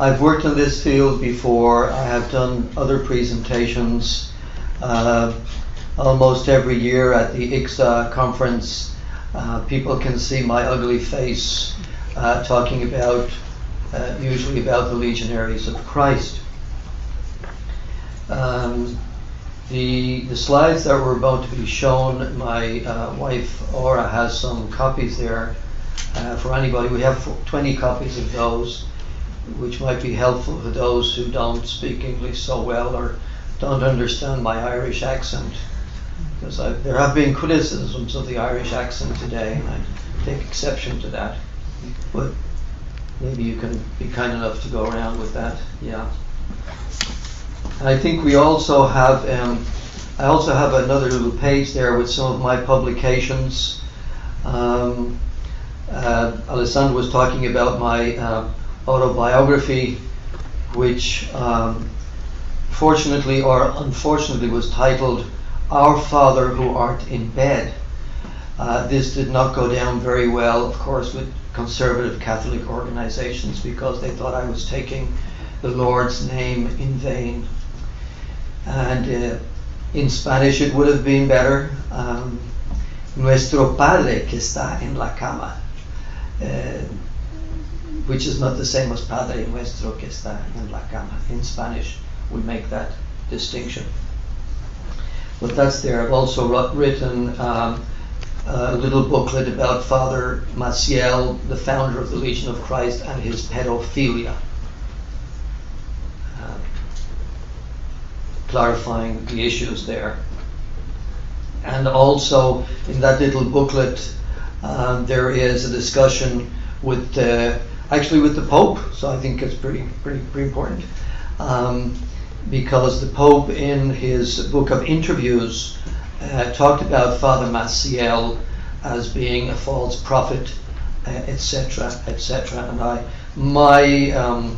I've worked in this field before. I have done other presentations almost every year at the ICSA conference. People can see my ugly face talking about, usually about the Legionaries of Christ. The slides that were about to be shown, my wife Aura has some copies there for anybody. We have 20 copies of those, which might be helpful for those who don't speak English so well or don't understand my Irish accent, because there have been criticisms of the Irish accent today, and I take exception to that. But maybe you can be kind enough to go around with that. Yeah. And I think we also have, I also have another little page there with some of my publications. Alessandro was talking about my autobiography, which fortunately or unfortunately was titled Our Father Who Art in Bed. This did not go down very well, of course, with conservative Catholic organizations, because they thought I was taking the Lord's name in vain. And in Spanish it would have been better, Nuestro Padre que está en la cama, which is not the same as Padre Nuestro que está en la cama. In Spanish we make that distinction. But that's there. I've also written a little booklet about Father Maciel, the founder of the Legion of Christ, and his pedophilia, clarifying the issues there. And also in that little booklet there is a discussion with actually with the Pope, so I think it's pretty important, because the Pope in his book of interviews talked about Father Maciel as being a false prophet, etc., etc. And my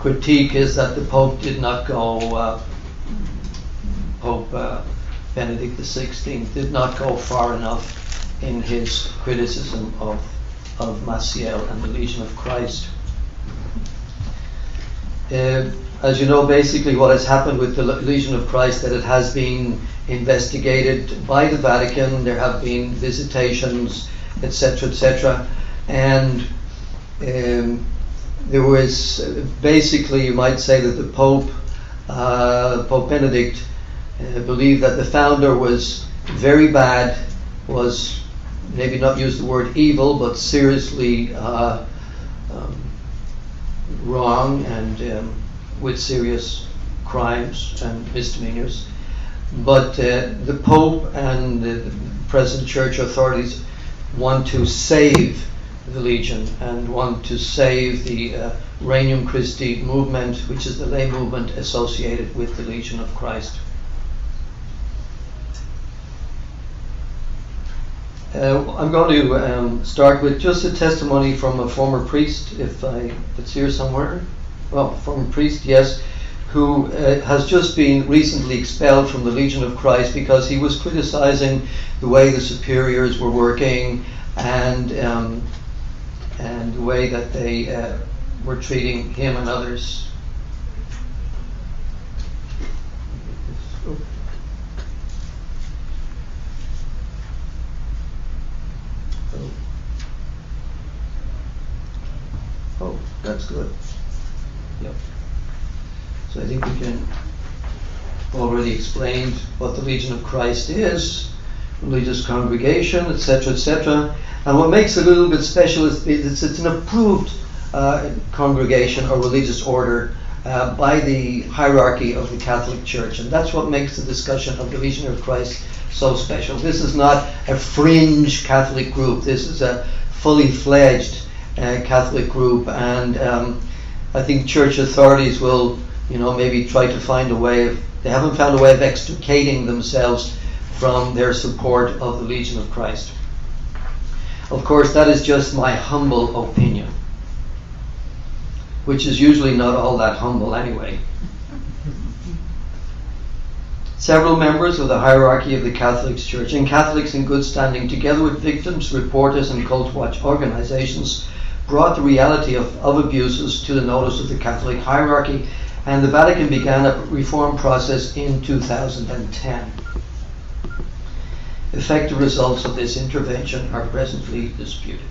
critique is that the Pope did not go, Pope Benedict XVI did not go far enough in his criticism of Maciel and the Legion of Christ. As you know, basically what has happened with the Legion of Christ, that it has been investigated by the Vatican. There have been visitations, etc., etc. And there was basically, you might say that the Pope, Pope Benedict, believed that the founder was very bad, was maybe not use the word evil, but seriously wrong and with serious crimes and misdemeanors. But the Pope and the present church authorities want to save the Legion and want to save the Regnum Christi movement, which is the lay movement associated with the Legion of Christ. I'm going to start with just a testimony from a former priest, if it's here somewhere. Well, former priest, yes, who has just been recently expelled from the Legion of Christ because he was criticizing the way the superiors were working and the way that they were treating him and others. Oh, that's good. Yep. So I think we can already explained what the Legion of Christ is, religious congregation, etc., etc. And what makes it a little bit special is it's an approved congregation or religious order by the hierarchy of the Catholic Church, and that's what makes the discussion of the Legion of Christ so special. This is not a fringe Catholic group. This is a fully fledged Catholic group, and I think church authorities will, maybe try to find a way of, they haven't found a way of extricating themselves from their support of the Legion of Christ. Of course, that is just my humble opinion, which is usually not all that humble anyway. Several members of the hierarchy of the Catholic Church and Catholics in good standing, together with victims, reporters and cult watch organizations, brought the reality of abuses to the notice of the Catholic hierarchy, and the Vatican began a reform process in 2010. Effective results of this intervention are presently disputed.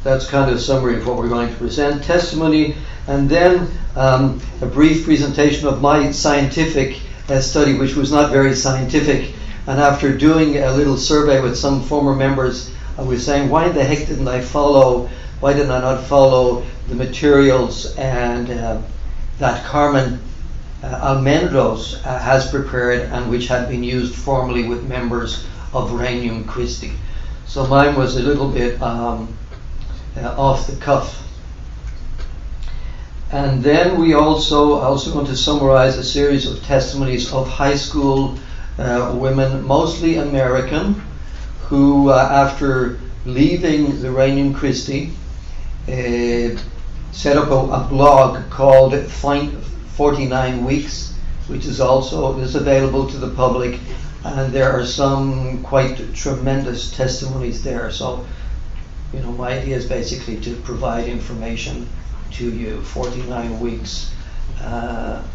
That's kind of a summary of what we're going to present. Testimony, and then a brief presentation of my scientific study, which was not very scientific. And after doing a little survey with some former members, I was saying, why the heck did I not follow the materials and that Carmen Almendros has prepared and which had been used formerly with members of Regnum Christi. So mine was a little bit off the cuff. And then we also going to summarize a series of testimonies of high school women, mostly American, who after leaving the Regnum Christi set up a blog called 49 Weeks, which is available to the public, and there are some quite tremendous testimonies there. So, my idea is basically to provide information to you. 49 Weeks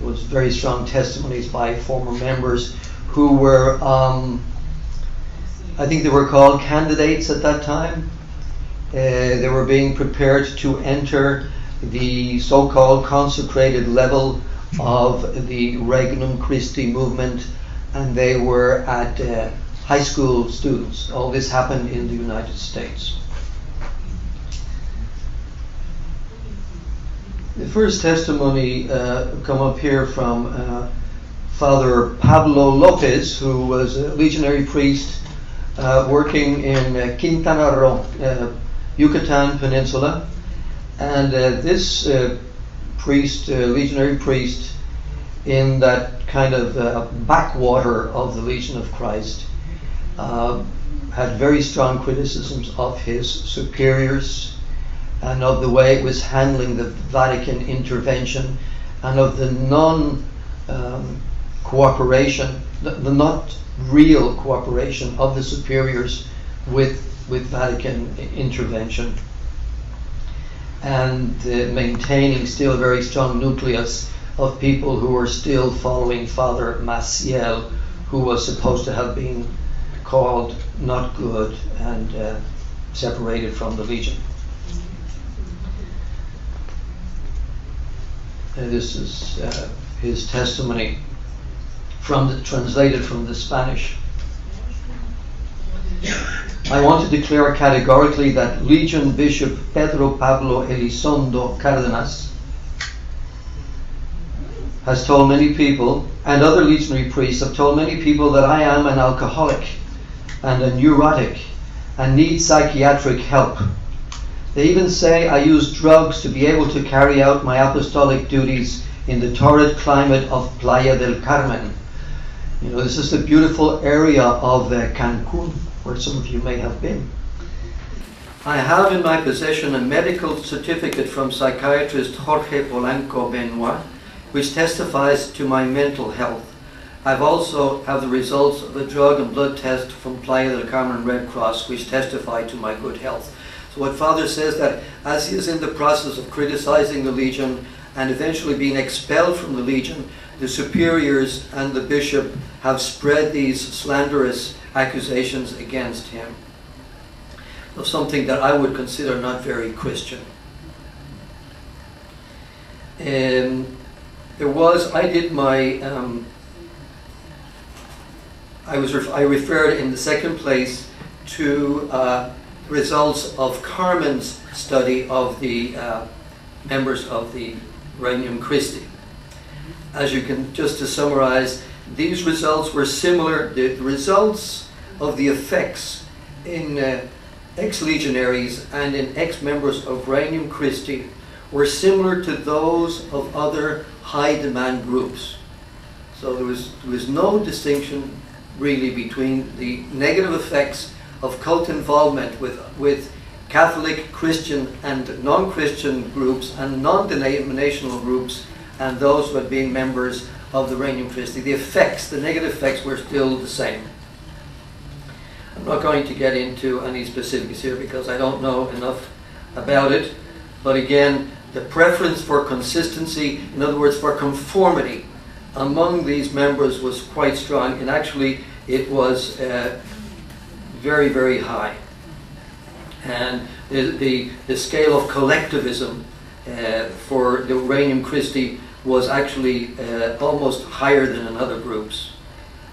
was very strong testimonies by former members who were, I think they were called candidates at that time. They were being prepared to enter the so-called consecrated level of the Regnum Christi movement, and they were at high school students. All this happened in the United States. The first testimony come up here from Father Pablo Lopez, who was a legionary priest working in Quintana Roo, Yucatan Peninsula. And this priest, legionary priest, in that kind of backwater of the Legion of Christ, had very strong criticisms of his superiors and of the way it was handling the Vatican intervention, and of the cooperation, the not real cooperation of the superiors with Vatican intervention, and maintaining still a very strong nucleus of people who were still following Father Maciel, who was supposed to have been called not good and separated from the Legion. This is his testimony translated from the Spanish. I want to declare categorically that Legion Bishop Pedro Pablo Elizondo Cárdenas has told many people, and other legionary priests have told many people, that I am an alcoholic and a neurotic and need psychiatric help. They even say I use drugs to be able to carry out my apostolic duties in the torrid climate of Playa del Carmen. This is the beautiful area of Cancun, where some of you may have been. I have in my possession a medical certificate from psychiatrist Jorge Polanco Benoit, which testifies to my mental health. I've also have the results of a drug and blood test from Playa del Carmen Red Cross, which testify to my good health. So what Father says, that as he is in the process of criticizing the Legion and eventually being expelled from the Legion, the superiors and the bishop have spread these slanderous accusations against him of something that I would consider not very Christian. I referred in the second place to results of Carmen's study of the members of the Regnum Christi. As you can, just to summarize, these results were similar. The results of the effects in ex-legionaries and in ex-members of Regnum Christi were similar to those of other high-demand groups. So there was no distinction really between the negative effects of cult involvement with Catholic, Christian and non-Christian groups and non-denominational groups, and those who had been members of the Regnum Christi. The effects, the negative effects, were still the same. I'm not going to get into any specifics here because I don't know enough about it. But again, the preference for consistency, in other words, for conformity, among these members was quite strong, and actually it was very, very high. And the scale of collectivism for the Regnum Christi was actually almost higher than in other groups.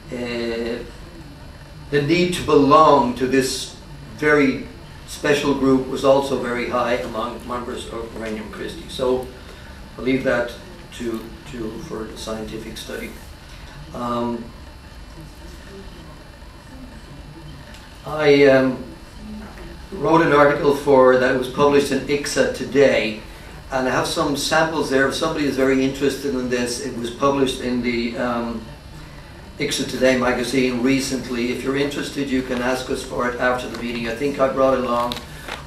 The need to belong to this very special group was also very high among members of Regnum Christi. So I'll leave that for scientific study. I wrote an article that was published in ICSA today, and I have some samples there. If somebody is very interested in this, it was published in the ICSA Today magazine recently. If you're interested, you can ask us for it after the meeting. I think I brought along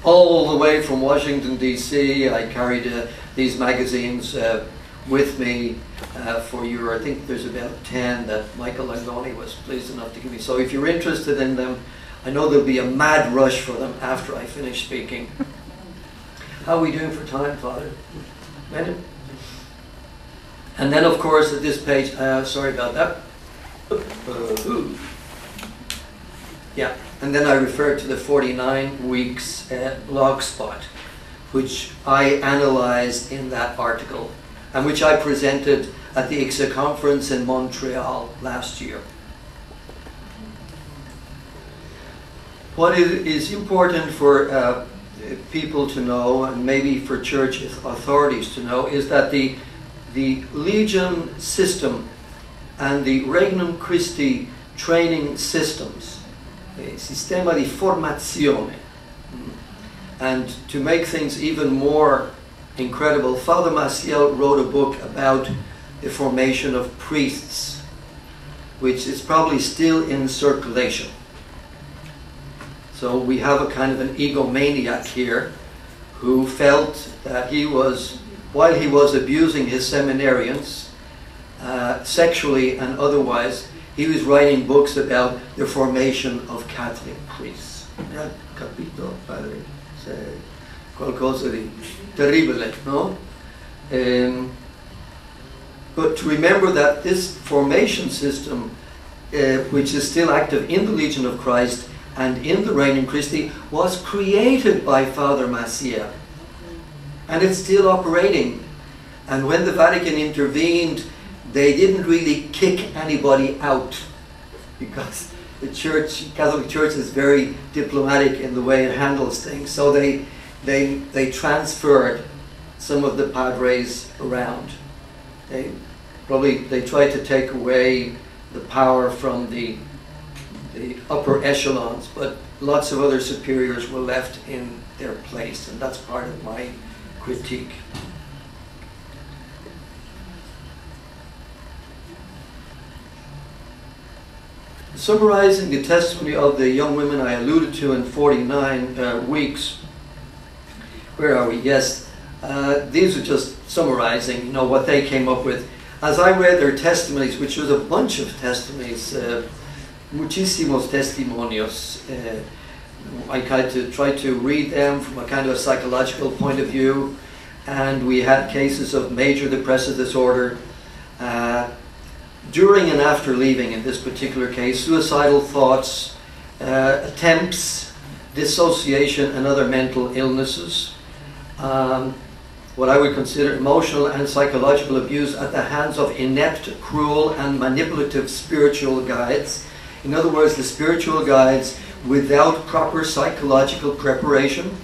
all the way from Washington, D.C. I carried these magazines with me for your, I think there's about 10 that Michael Langoni was pleased enough to give me. So if you're interested in them, I know there'll be a mad rush for them after I finish speaking. How are we doing for time, Father? Lennon? And then, of course, at this page, sorry about that. Yeah, and then I refer to the 49 weeks blog spot, which I analyzed in that article, and which I presented at the ICSA conference in Montreal last year. What is important for people to know, and maybe for church authorities to know, is that the Legion system and the Regnum Christi training systems, sistema di formazione, and to make things even more incredible, Father Maciel wrote a book about the formation of priests, which is probably still in circulation. So we have a kind of an egomaniac here who felt that he was, while he was abusing his seminarians, sexually and otherwise, he was writing books about the formation of Catholic priests. Capito, padre? C'è qualcosa di terribile, no? But to remember that this formation system, which is still active in the Legion of Christ and in the Regnum Christi, was created by Father Maciel. And it's still operating. And when the Vatican intervened, they didn't really kick anybody out, because the Church, Catholic Church, is very diplomatic in the way it handles things. So they transferred some of the padres around. They tried to take away the power from the upper echelons, but lots of other superiors were left in their place, and that's part of my critique. Summarizing the testimony of the young women I alluded to in 49 weeks. Where are we? Yes, these are just summarizing, what they came up with. As I read their testimonies, which was a bunch of testimonies, muchísimos testimonios, I tried to read them from a kind of a psychological point of view, and we had cases of major depressive disorder, during and after leaving, in this particular case, suicidal thoughts, attempts, dissociation, and other mental illnesses. What I would consider emotional and psychological abuse at the hands of inept, cruel, and manipulative spiritual guides. In other words, the spiritual guides without proper psychological preparation.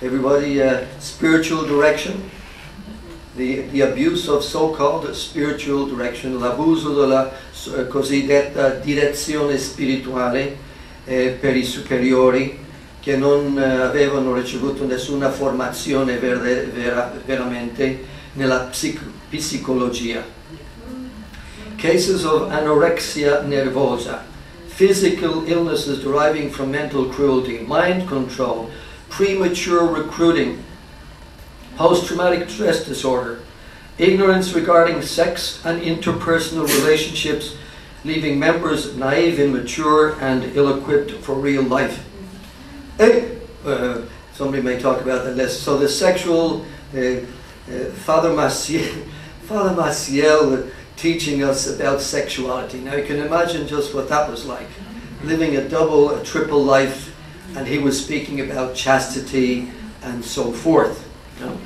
Everybody, spiritual direction. The abuse of so-called spiritual direction, l'abuso della cosiddetta direzione spirituale per i superiori che non avevano ricevuto nessuna formazione veramente nella psicologia. Cases of anorexia nervosa, physical illnesses deriving from mental cruelty, mind control, premature recruiting, post-traumatic stress disorder, Ignorance regarding sex and interpersonal relationships, leaving members naive, immature, and ill-equipped for real life. Somebody may talk about that less. So the sexual, Father Maciel teaching us about sexuality. Now you can imagine just what that was like. Living a double, a triple life, and he was speaking about chastity and so forth. You know?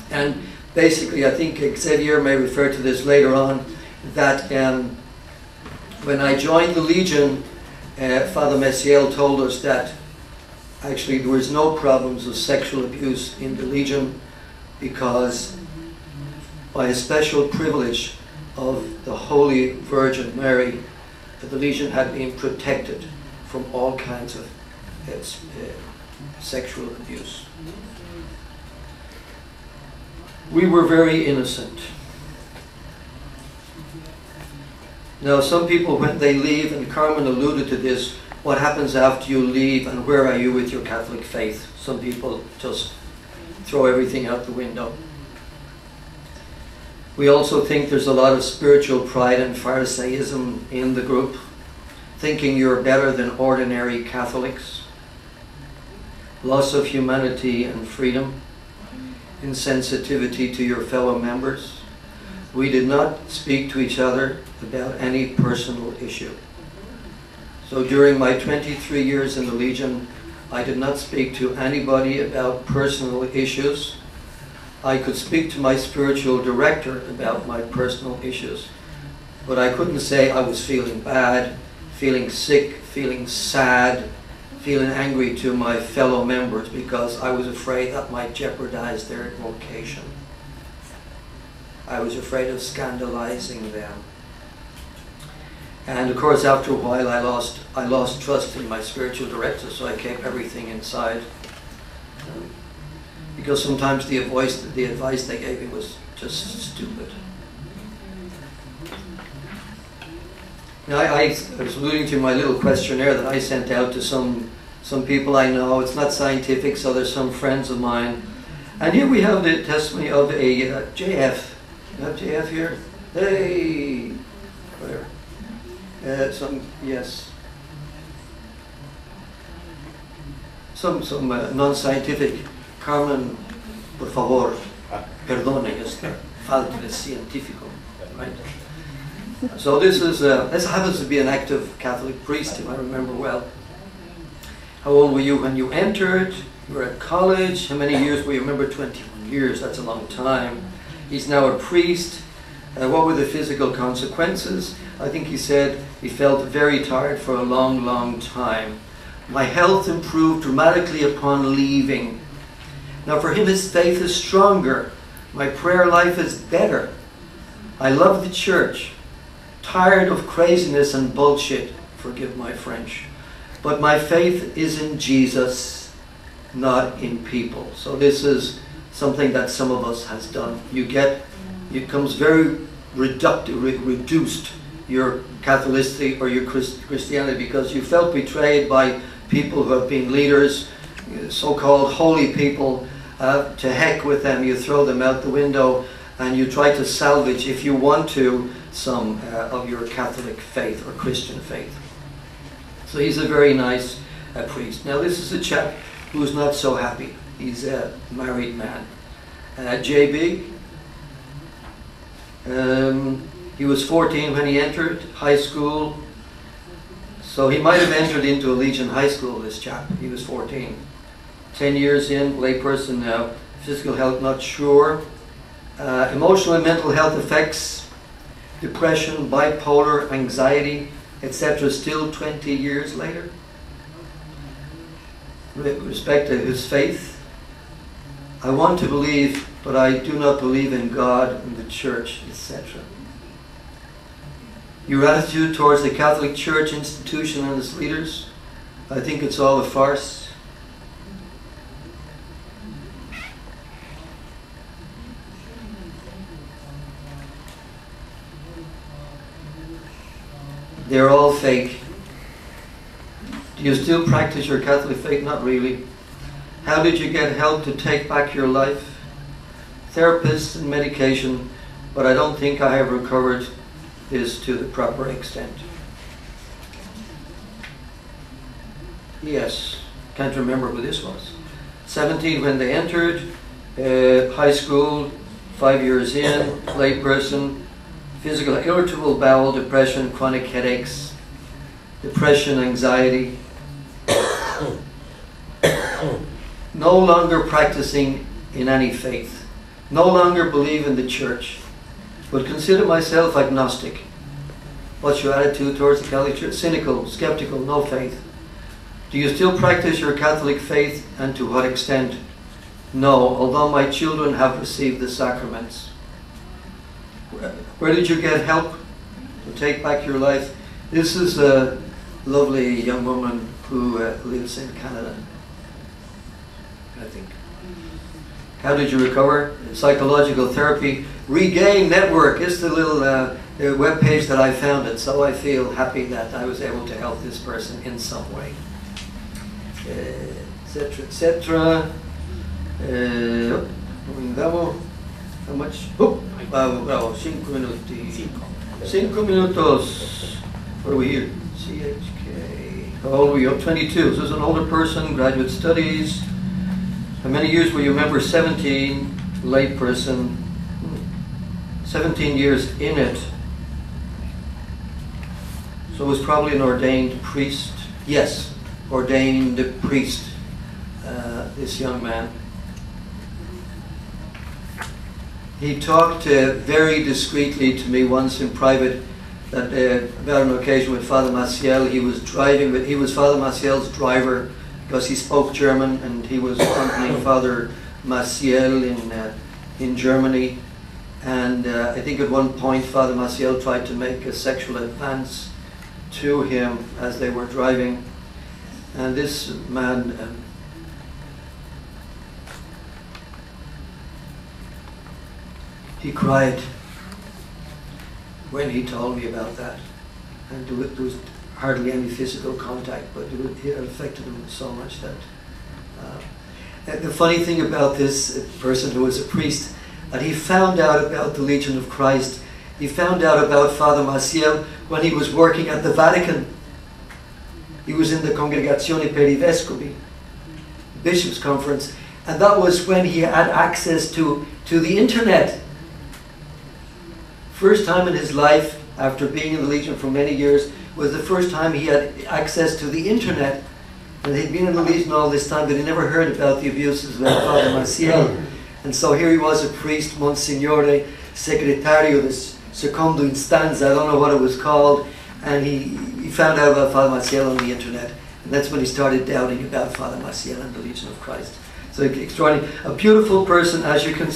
And basically, I think Xavier may refer to this later on, that when I joined the Legion, Father Messiel told us that actually there was no problems of sexual abuse in the Legion, because by a special privilege of the Holy Virgin Mary, the Legion had been protected from all kinds of sexual abuse. We were very innocent. Now, some people, when they leave, and Carmen alluded to this, what happens after you leave and where are you with your Catholic faith? Some people just throw everything out the window. We also think there's a lot of spiritual pride and Pharisaism in the group, thinking you're better than ordinary Catholics. Loss of humanity and freedom, insensitivity to your fellow members. We did not speak to each other about any personal issue. So during my 23 years in the Legion, I did not speak to anybody about personal issues. I could speak to my spiritual director about my personal issues, but I couldn't say I was feeling bad, feeling sick, feeling sad, feeling angry to my fellow members, because I was afraid that might jeopardize their vocation. I was afraid of scandalizing them. And of course, after a while, I lost trust in my spiritual director, so I kept everything inside. Because sometimes the advice they gave me was just stupid. Now, I was alluding to my little questionnaire that I sent out to some people I know. It's not scientific, so there's some friends of mine. And here we have the testimony of a JF. You have JF here? Hey! Where? Yes. Some non-scientific. Carmen, por favor, perdone esta falta de científico. Right? So this happens to be an active Catholic priest, if I remember well. How old were you when you entered? You were at college. How many years were you? Remember, 21 years. That's a long time. He's now a priest. What were the physical consequences? I think he said he felt very tired for a long, long time. My health improved dramatically upon leaving. Now for him, his faith is stronger. My prayer life is better. I love the church. Tired of craziness and bullshit. Forgive my French. But my faith is in Jesus, not in people. So this is something that some of us has done. It becomes very reduced, your Catholicity or your Christianity, because you felt betrayed by people who have been leaders, so-called holy people. To heck with them, you throw them out the window, and you try to salvage, if you want to, some of your Catholic faith or Christian faith. So he's a very nice priest. Now this is a chap who's not so happy. He's a married man. JB, he was 14 when he entered high school. So he might have entered into a Legion high school, this chap. He was 14. 10 years in, layperson now. Physical health, not sure. Emotional and mental health effects, depression, bipolar, anxiety, etc. Still 20 years later. With respect to his faith, I want to believe, but I do not believe in God and the church, etc. Your attitude towards the Catholic Church institution and its leaders, I think it's all a farce. They're all fake. Do you still practice your Catholic faith? Not really. How did you get help to take back your life? therapists and medication, but I don't think I have recovered this to the proper extent. Yes, can't remember who this was. 17 when they entered, high school, 5 years in, layperson, physical, irritable bowel, depression, chronic headaches, depression, anxiety. No longer practicing in any faith. No longer believe in the church. Would consider myself agnostic. What's your attitude towards the Catholic Church? Cynical, skeptical, no faith. Do you still practice your Catholic faith, and to what extent? No, although my children have received the sacraments. Where did you get help to take back your life? This is a lovely young woman who lives in Canada, I think. How did you recover? Psychological therapy. Regain Network is the little web page that I founded, so I feel happy that I was able to help this person in some way. Etc. etc. How much? Oh, bravo, 5 minuti. 5 minutos. What are we here? CHK. How old were you? 22. So this is an older person, graduate studies. How many years were you a member? 17. Lay person. 17 years in it. So it was probably an ordained priest. Yes, ordained priest. This young man. He talked very discreetly to me once in private that about an occasion with Father Maciel. He was driving, but he was Father Maciel's driver because he spoke German, and he was accompanying Father Maciel in Germany. And I think at one point Father Maciel tried to make a sexual advance to him as they were driving, and this man he cried when he told me about that, and there was hardly any physical contact, but it affected him so much that the funny thing about this person who was a priest, that he found out about the Legion of Christ, he found out about Father Maciel when he was working at the Vatican. He was in the Congregazione per i Vescovi, Bishops' Conference, and that was when he had access to the internet. First time in his life, after being in the Legion for many years, was the first time he had access to the internet. And he'd been in the Legion all this time, but he never heard about the abuses of Father Maciel. And so here he was, a priest, Monsignore, Segretario de Secondo Instanza, I don't know what it was called, and he found out about Father Maciel on the internet. And that's when he started doubting about Father Maciel and the Legion of Christ. So extraordinary. A beautiful person, as you can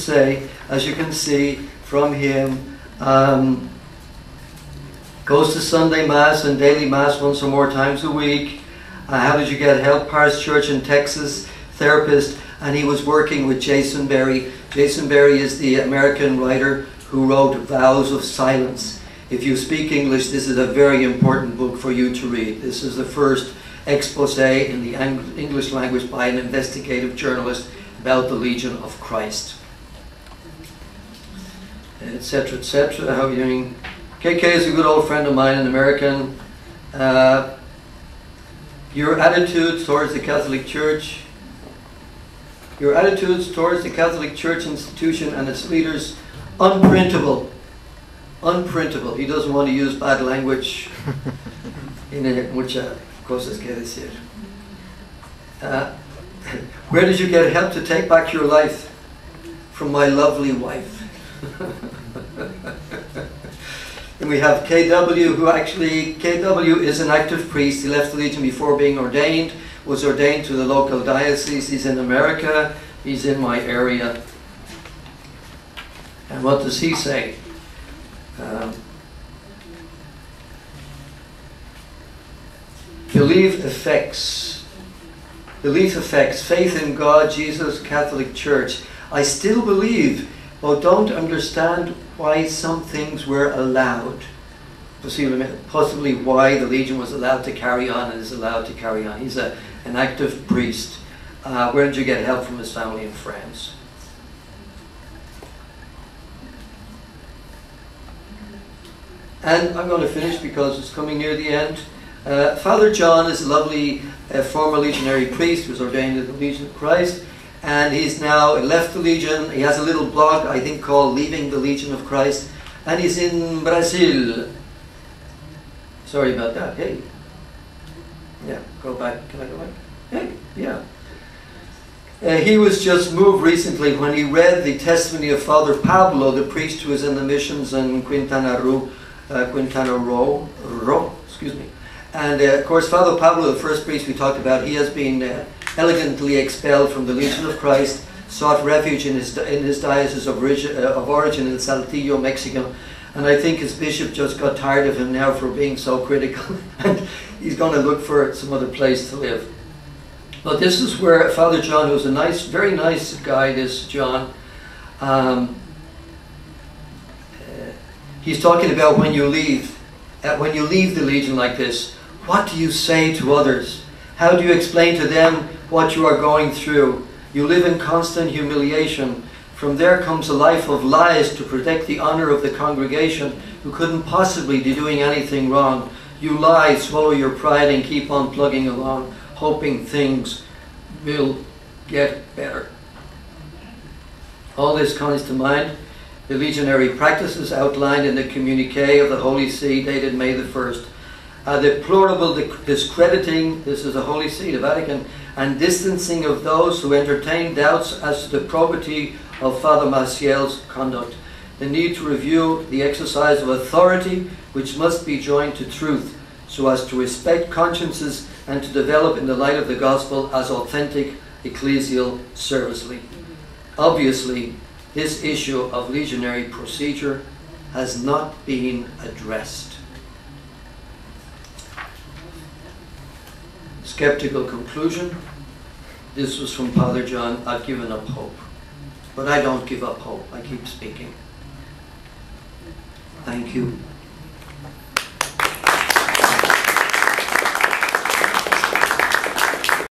see from him. Goes to Sunday Mass and daily Mass once or more times a week. How did you get help? Paris Church in Texas, therapist, and he was working with Jason Berry. Jason Berry is the American writer who wrote Vows of Silence. If you speak English, this is a very important book for you to read. This is the first expose in the English language by an investigative journalist about the Legion of Christ. Etc., etc. How are you doing? KK is a good old friend of mine, an American. Your attitude towards the Catholic Church. Your attitudes towards the Catholic Church institution and its leaders, unprintable. Unprintable. He doesn't want to use bad language. Muchas cosas que decir. Where did you get help to take back your life? From my lovely wife. And we have KW, who actually, KW is an active priest. He left the Legion before being ordained, was ordained to the local diocese. He's in America, he's in my area. And what does he say? Belief affects faith in God, Jesus, Catholic Church. I still believe, but don't understand why some things were allowed. Possibly why the Legion was allowed to carry on and is allowed to carry on. He's an active priest. Where did you get help from his family and friends? And I'm going to finish because it's coming near the end. Father John is a lovely former legionary priest who was ordained in the Legion of Christ, and he's now left the Legion. He has a little blog, I think, called Leaving the Legion of Christ, and he's in Brazil. Sorry about that. Hey. Yeah, go back. Can I go back? Hey, yeah. He was just moved recently when he read the testimony of Father Pablo, the priest who was in the missions in Quintana Roo, excuse me. And of course, Father Pablo, the first priest we talked about, he has been elegantly expelled from the Legion of Christ, sought refuge in his diocese of origin in Saltillo, Mexico. And I think his bishop just got tired of him now for being so critical, and he's going to look for some other place to live. But this is where Father John, who's a nice, very nice guy, this John, he's talking about when you leave the Legion like this, what do you say to others? How do you explain to them what you are going through? You live in constant humiliation. From there comes a life of lies to protect the honor of the congregation who couldn't possibly be doing anything wrong. You lie, swallow your pride, and keep on plugging along, hoping things will get better. All this comes to mind the legionary practices outlined in the communique of the Holy See dated May the 1st. Deplorable discrediting, this is the Holy See, the Vatican, and distancing of those who entertain doubts as to the probity of Father Maciel's conduct. The need to review the exercise of authority which must be joined to truth so as to respect consciences and to develop in the light of the gospel as authentic ecclesial servicely. Obviously, this issue of legionary procedure has not been addressed. Skeptical conclusion. This was from Father John. I've given up hope. But I don't give up hope. I keep speaking. Thank you.